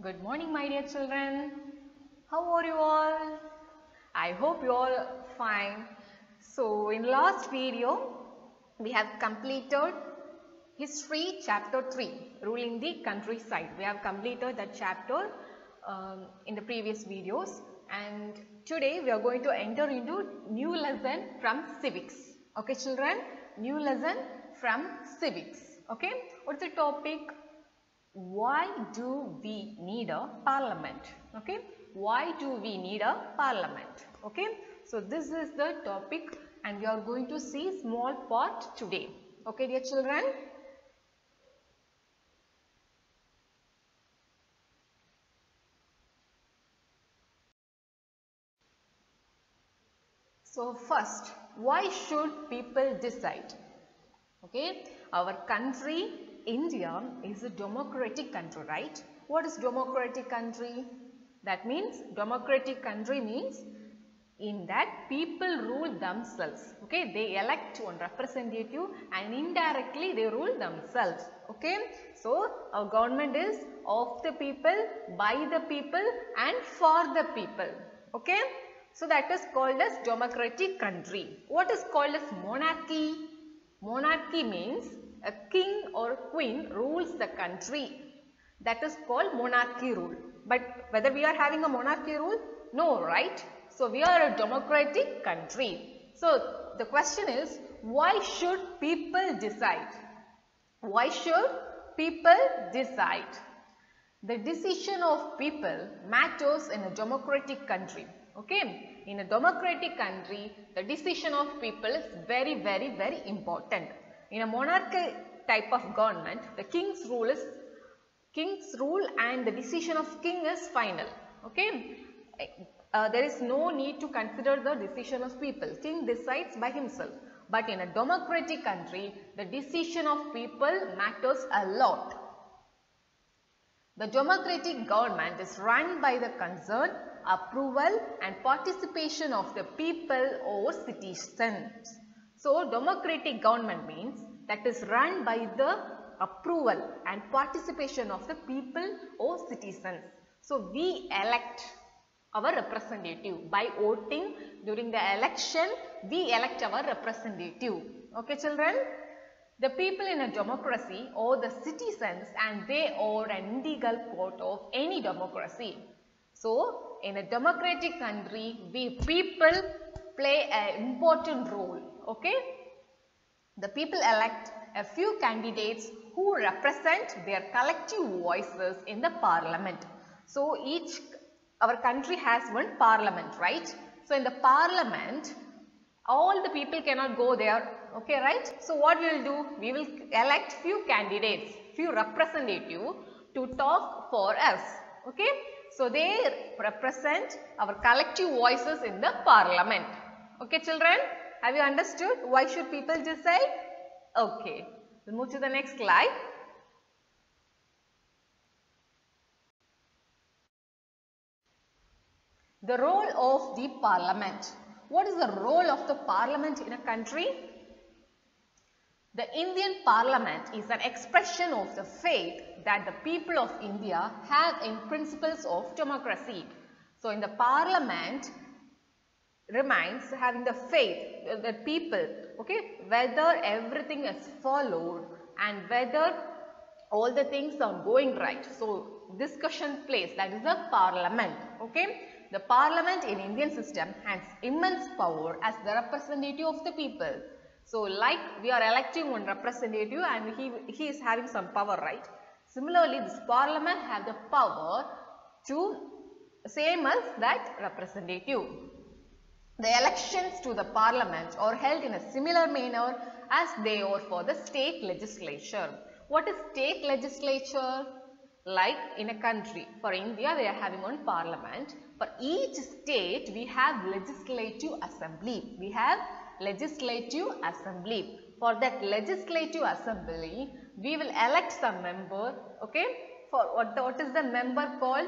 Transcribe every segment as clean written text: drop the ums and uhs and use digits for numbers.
Good morning, my dear children. How are you all? I hope you all fine. So, in last video, we have completed History Chapter 3, Ruling the Countryside. We have completed that chapter in the previous videos, and today we are going to enter into new lesson from Civics. Okay, children? New lesson from Civics. Okay, what's the topic? Why do we need a parliament? Okay, why do we need a parliament? Okay, so this is the topic and we are going to see small part today. Okay, dear children. So first, why should people decide? Okay, our country, India, is a democratic country, right? What is democratic country? That means democratic country means in that people rule themselves. Okay, they elect one representative and indirectly they rule themselves. Okay, so our government is of the people, by the people and for the people. Okay, so that is called as democratic country. What is called as monarchy? Monarchy means a king or queen rules the country. That is called monarchy rule. But whether we are having a monarchy rule? No, right? So we are a democratic country. So the question is, why should people decide? Why should people decide? The decision of people matters in a democratic country. Okay, in a democratic country, the decision of people is very important. In a monarchy type of government, the king's rule and the decision of king is final. Okay, there is no need to consider the decision of people. King decides by himself. But in a democratic country, the decision of people matters a lot. The democratic government is run by the concern, approval and participation of the people or citizens. So, democratic government means that is run by the approval and participation of the people or citizens. So, we elect our representative by voting. During the election, we elect our representative. Okay, children? The people in a democracy are the citizens and they are an integral part of any democracy. So, in a democratic country, we people play an important role. Okay? The people elect a few candidates who represent their collective voices in the parliament. So, our country has one parliament, right? So, in the parliament, all the people cannot go there. Okay, right? So, what we will do? We will elect few candidates, few representatives to talk for us. Okay? So, they represent our collective voices in the parliament. Okay, children? Have you understood? Why should people decide? Okay. We'll move to the next slide. The role of the parliament. What is the role of the parliament in a country? The Indian parliament is an expression of the faith that the people of India have in principles of democracy. So, in the parliament remains having the faith that people, okay, whether everything is followed and whether all the things are going right. So, discussion place, that is the parliament. Okay. The parliament in Indian system has immense power as the representative of the people. So, like we are electing one representative and he is having some power, right? Similarly, this parliament have the power to same as that representative. The elections to the parliament are held in a similar manner as they are for the state legislature. What is state legislature? Like in a country, for India we are having one parliament. For each state we have legislative assembly. We have legislative assembly. For that legislative assembly, we will elect some member. Okay. For what is the member called?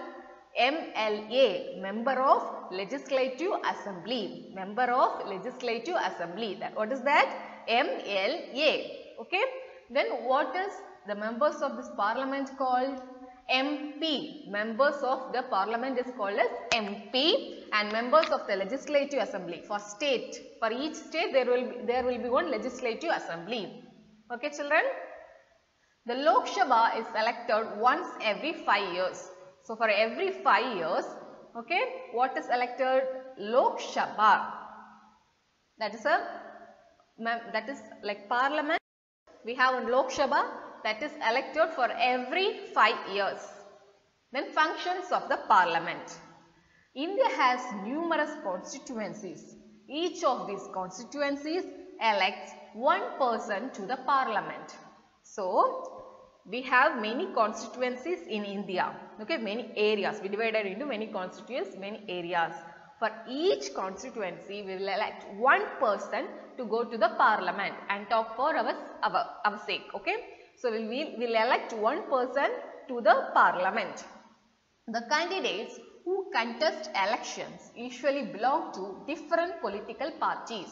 MLA, member of legislative assembly. Member of legislative assembly. What is that? MLA. Okay. Then what is the members of this parliament called? MP. Members of the parliament is called as MP, and members of the legislative assembly. For state, for each state there will be one legislative assembly. Okay children. The Lok Sabha is elected once every 5 years. So for every 5 years, okay, what is elected? Lok Sabha. That is like parliament. We have a Lok Sabha that is elected for every 5 years. Then functions of the parliament. India has numerous constituencies. Each of these constituencies elects one person to the parliament. So we have many constituencies in India. Okay, many areas. We divided into many constituencies, many areas. For each constituency, we will elect one person to go to the parliament and talk for our sake. Okay, so we will elect one person to the parliament. The candidates who contest elections usually belong to different political parties.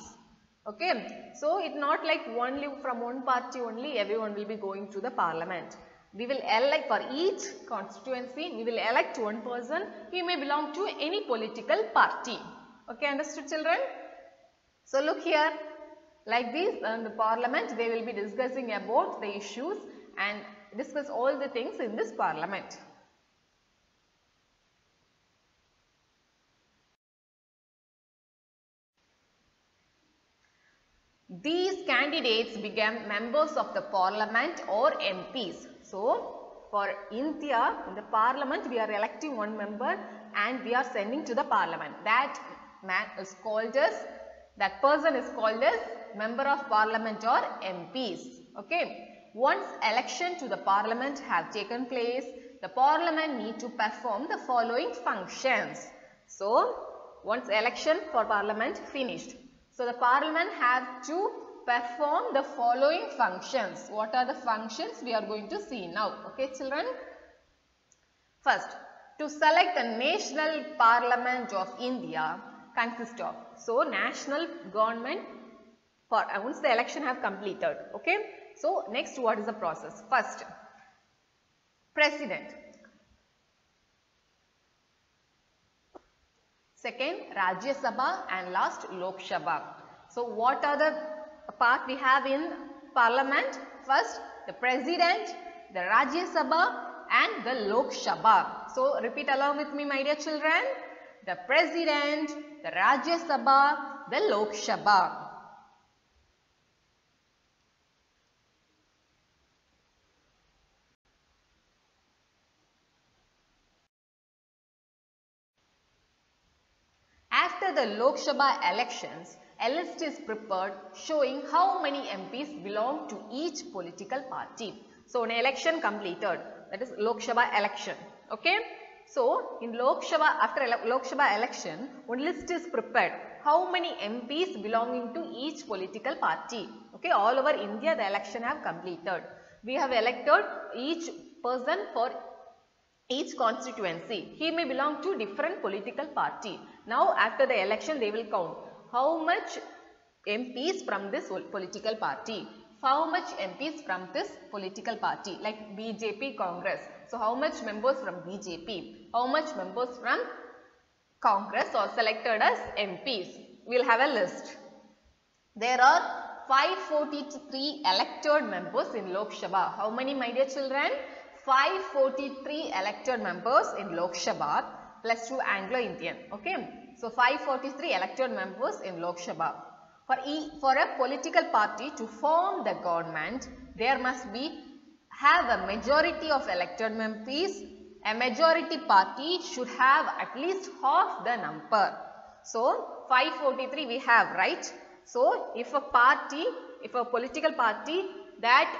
Okay, so it's not like only from one party only everyone will be going to the parliament. We will elect for each constituency, we will elect one person. He may belong to any political party. Okay, understood children? So look here, like this in the parliament they will be discussing about the issues and discuss all the things in this parliament. These candidates became members of the parliament or MPs. So, for India, in the parliament, we are electing one member and we are sending to the parliament. That man is called as, that person is called as member of parliament or MPs. Okay. Once election to the parliament have taken place, the parliament need to perform the following functions. So, once election for parliament finished. So, the parliament have to perform the following functions. What are the functions we are going to see now? Okay, children. First, to select the national parliament of India consists of. So, national government for once the election have completed. Okay. So, next what is the process? First, president. Second, Rajya Sabha, and last Lok Sabha. So, what are the part we have in parliament? First, the president, the Rajya Sabha and the Lok Sabha. So, repeat along with me my dear children. The president, the Rajya Sabha, the Lok Sabha. After the Lok Sabha elections, a list is prepared showing how many MPs belong to each political party. So, an election completed, that is Lok Sabha election. Okay. So, in Lok Sabha, after Lok Sabha election, one list is prepared. How many MPs belonging to each political party. Okay. All over India, the election have completed. We have elected each person for each constituency. He may belong to different political party. Now, after the election, they will count how much MPs from this political party, how much MPs from this political party, like BJP, Congress. So, how much members from BJP, how much members from Congress are selected as MPs. We will have a list. There are 543 elected members in Lok Sabha. How many, my dear children? 543 elected members in Lok Sabha plus 2 Anglo-Indian. Okay. So, 543 elected members in Lok Sabha. For a political party to form the government, there must have a majority of elected MPs. A majority party should have at least half the number. So, 543 we have, right? So, if a political party that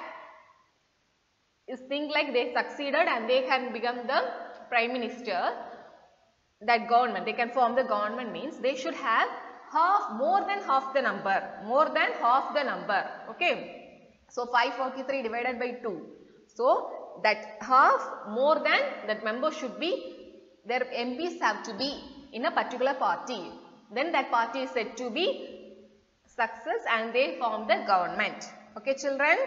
is think like they succeeded and they can become the prime minister, that government, they can form the government means they should have more than half the number, okay. So, 543 divided by 2. So, that half more than that member should be, their MPs have to be in a particular party. Then that party is said to be success and they form the government. Okay children.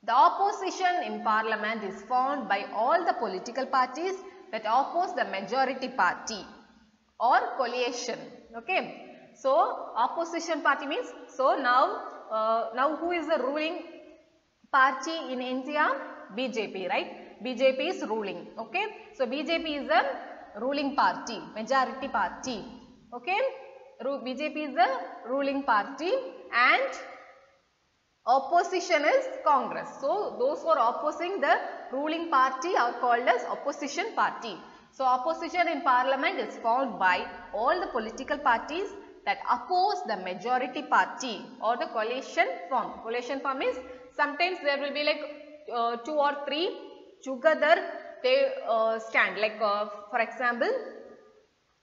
The opposition in parliament is formed by all the political parties that oppose the majority party or coalition. Okay. So, opposition party means, so now who is the ruling party in India? BJP, right? BJP is ruling. Okay. So, BJP is the ruling party, majority party. Okay. BJP is the ruling party and opposition is Congress. So, those who are opposing the ruling party are called as opposition party. So, opposition in parliament is formed by all the political parties that oppose the majority party or the coalition form. Coalition form is sometimes there will be like 2 or 3 together they stand, like for example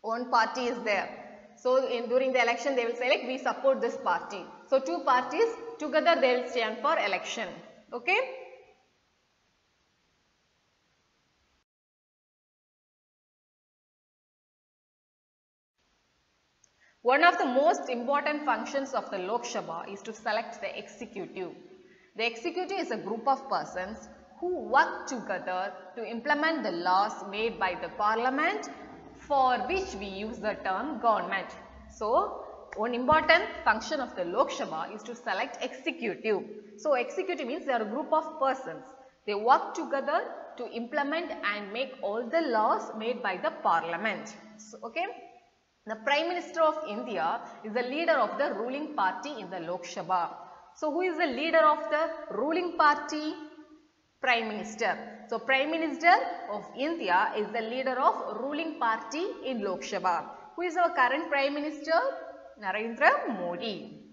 one party is there. So, during the election they will say like we support this party. So, 2 parties together they will stand for election. Okay. One of the most important functions of the Lok Sabha is to select the executive. The executive is a group of persons who work together to implement the laws made by the parliament, for which we use the term government. So, one important function of the Lok Sabha is to select executive. So, executive means they are a group of persons. They work together to implement and make all the laws made by the parliament. So, okay. The Prime Minister of India is the leader of the ruling party in the Lok Sabha. So, who is the leader of the ruling party? Prime Minister. So, Prime Minister of India is the leader of ruling party in Lok Sabha. Who is our current Prime Minister? Narendra Modi.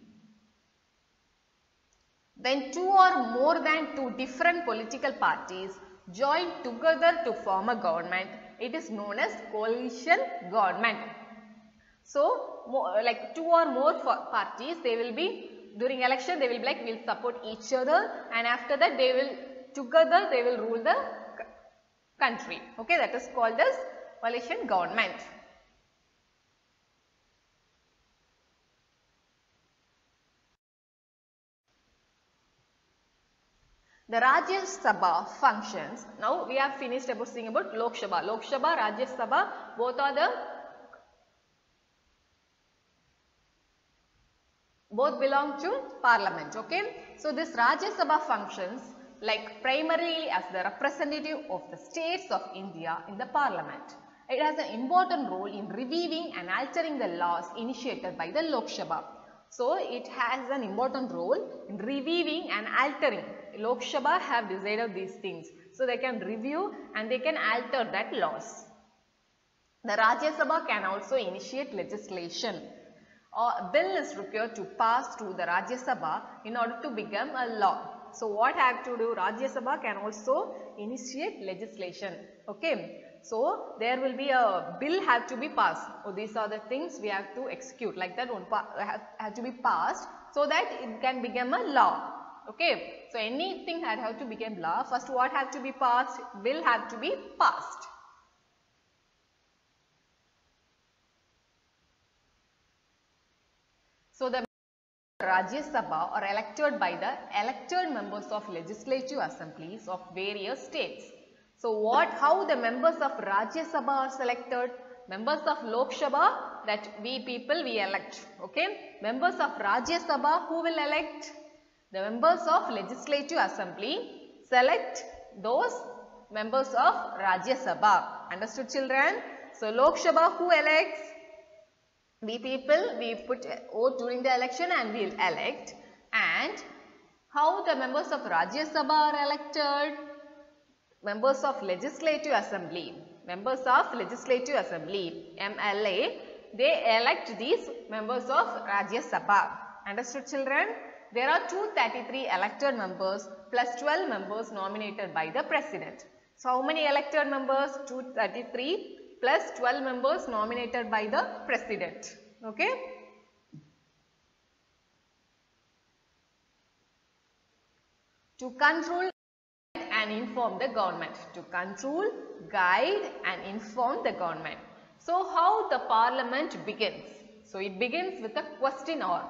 When 2 or more than 2 different political parties join together to form a government, it is known as coalition government. So, like 2 or more parties, they will be, during election they will be like, we will support each other, and after that they will together they will rule the country. Okay, that is called as coalition government. The Rajya Sabha functions. Now we have finished about seeing about Lok Sabha. Lok Sabha, Rajya Sabha, both belong to parliament. Okay. So this Rajya Sabha functions like primarily as the representative of the states of India in the parliament. It has an important role in reviewing and altering the laws initiated by the Lok Sabha. So it has an important role in reviewing and altering. Lok Sabha have decided these things. So they can review and they can alter that laws. The Rajya Sabha can also initiate legislation. A bill is required to pass through the Rajya Sabha in order to become a law. So what have to do? Rajya Sabha can also initiate legislation. Okay. So there will be a bill have to be passed. So these are the things we have to execute, like that one have to be passed so that it can become a law. Okay. So anything that have to become law, first what have to be passed? Bill have to be passed. So the Rajya Sabha are elected by the elected members of legislative assemblies of various states. So how the members of Rajya Sabha are selected? Members of Lok Sabha, that we people we elect. Okay. Members of Rajya Sabha, who will elect? The members of legislative assembly select those members of Rajya Sabha. Understood, children? So Lok Sabha, who elects? We people, we put vote during the election and we will elect. And how the members of Rajya Sabha are elected? Members of legislative assembly. Members of legislative assembly, MLA, they elect these members of Rajya Sabha. Understood, children? There are 233 elected members plus 12 members nominated by the president. So how many elected members? 233 plus 12 members nominated by the president. Okay. To control and inform the government. To control, guide and inform the government. So how the parliament begins? So it begins with a question or.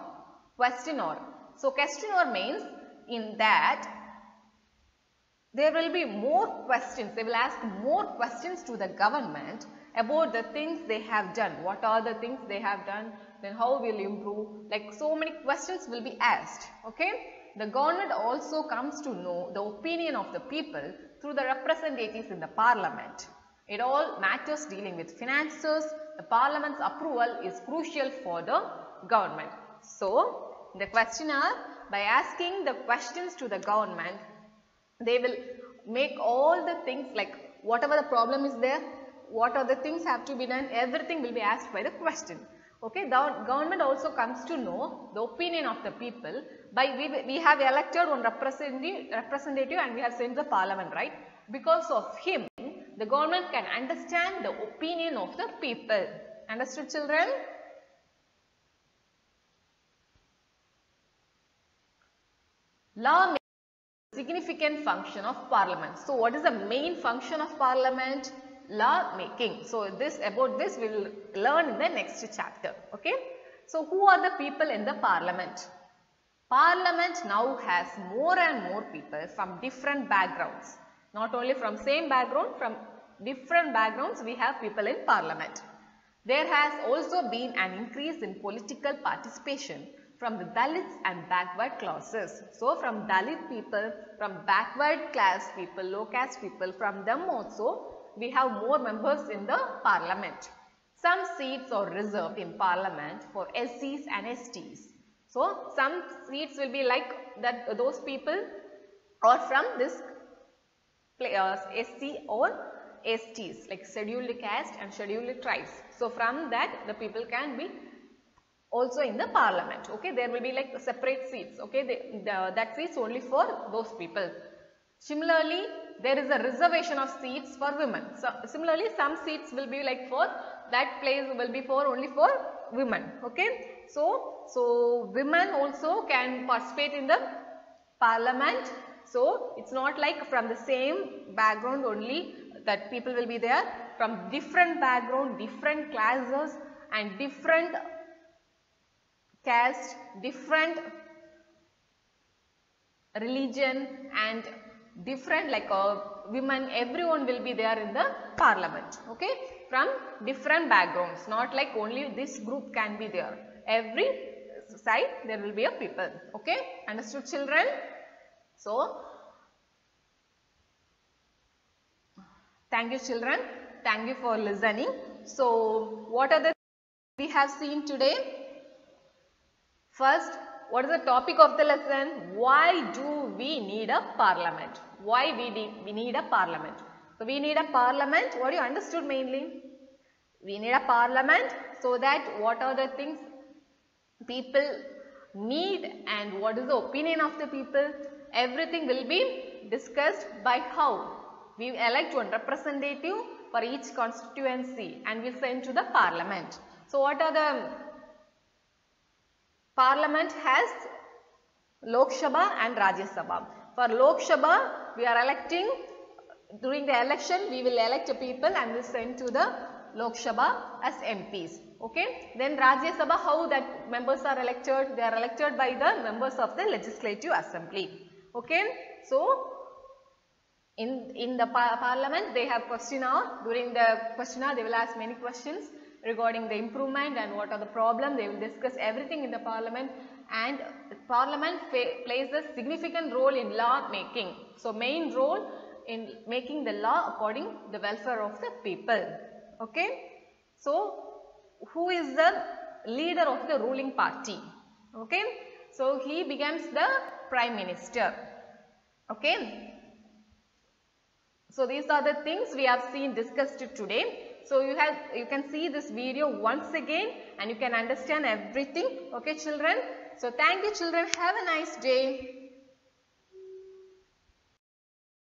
Question or. So question or means in that there will be more questions. They will ask more questions to the government about the things they have done. What are the things they have done? Then how will improve? Like so many questions will be asked. Okay. The government also comes to know the opinion of the people through the representatives in the parliament. It all matters dealing with finances. The parliament's approval is crucial for the government. So, the questionnaire, by asking the questions to the government, they will make all the things like whatever the problem is there, what are the things have to be done, everything will be asked by the question. Okay, the government also comes to know the opinion of the people by we have elected one representative and we have sent the parliament, right? Because of him, the government can understand the opinion of the people. Understood, children? Law making is a significant function of parliament. So, what is the main function of parliament? Law making. So, about this we will learn in the next chapter. Okay. So, who are the people in the parliament? Parliament now has more and more people from different backgrounds. Not only from same background, from different backgrounds we have people in parliament. There has also been an increase in political participation from the Dalits and backward classes. So, from Dalit people, from backward class people, low caste people, from them also we have more members in the parliament. Some seats are reserved in parliament for SCs and STs. So, some seats will be like that those people or from this SC or STs like scheduled caste and scheduled tribes. So, from that the people can be also in the parliament. Okay, there will be like separate seats. Okay, that seats only for those people. Similarly, there is a reservation of seats for women. So, similarly, some seats will be like for that place will be for only for women. Okay, so women also can participate in the parliament. So, it's not like from the same background only that people will be there. From different background, different classes and different caste, different religion and different like women, everyone will be there in the parliament. Okay, from different backgrounds, not like only this group can be there. Every side there will be a people. Okay, understood, children? So, thank you, children. Thank you for listening. So, what are the things we have seen today? First, what is the topic of the lesson? Why do we need a parliament? Why we need a parliament? So, we need a parliament. What you understood mainly? We need a parliament so that what are the things people need and what is the opinion of the people? Everything will be discussed by how? We elect one representative for each constituency and we send to the parliament. So, what are the parliament has Lok Sabha and Rajya Sabha. For Lok Sabha, we are electing, during the election, we will elect a people and we send to the Lok Sabha as MPs. Okay. Then Rajya Sabha, how that members are elected? They are elected by the members of the Legislative Assembly. Okay. So, in the parliament, they have questionnaire. During the questionnaire, they will ask many questions regarding the improvement and what are the problems. They will discuss everything in the parliament, and the parliament plays a significant role in law making. So, main role in making the law according to the welfare of the people. Okay. So, who is the leader of the ruling party? Okay. So, he becomes the prime minister. Okay. So, these are the things we have seen discussed today. So, you can see this video once again and you can understand everything. Okay, children. So, thank you, children. Have a nice day.